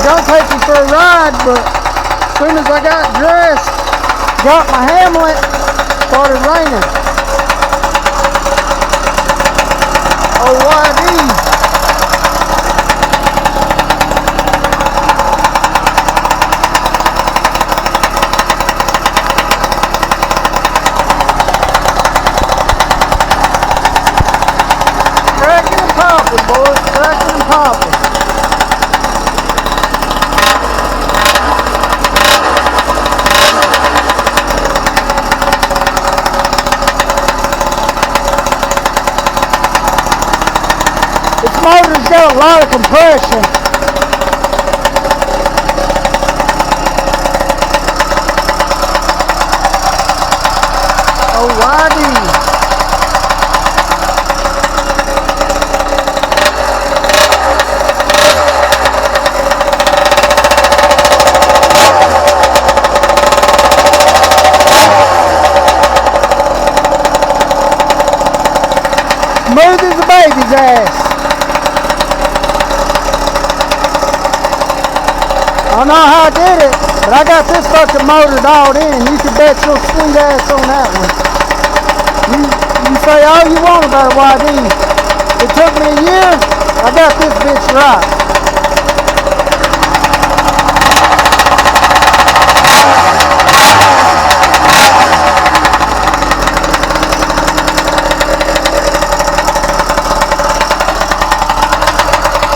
gonna take you for a ride, but as soon as I got dressed, got my Hamlet, started raining. OYD. Cracking and popping, boys, cracking and popping. This motor's got a lot of compression. OYD. Smooth as a baby's ass. I don't know how I did it, but I got this fucking motor dialed in. You can bet your sweet ass on that one. You say all you want about a YD. It took me a year. I got this bitch right.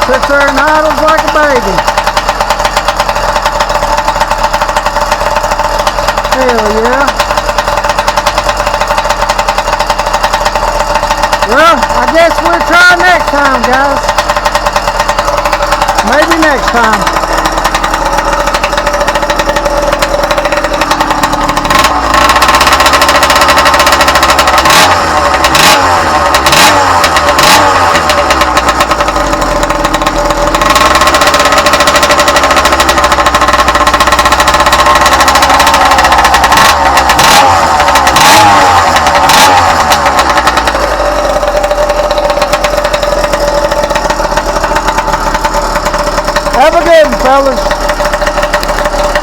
Sits there and idles like a baby. Hell yeah. Well, I guess we'll try next time, guys. Maybe next time.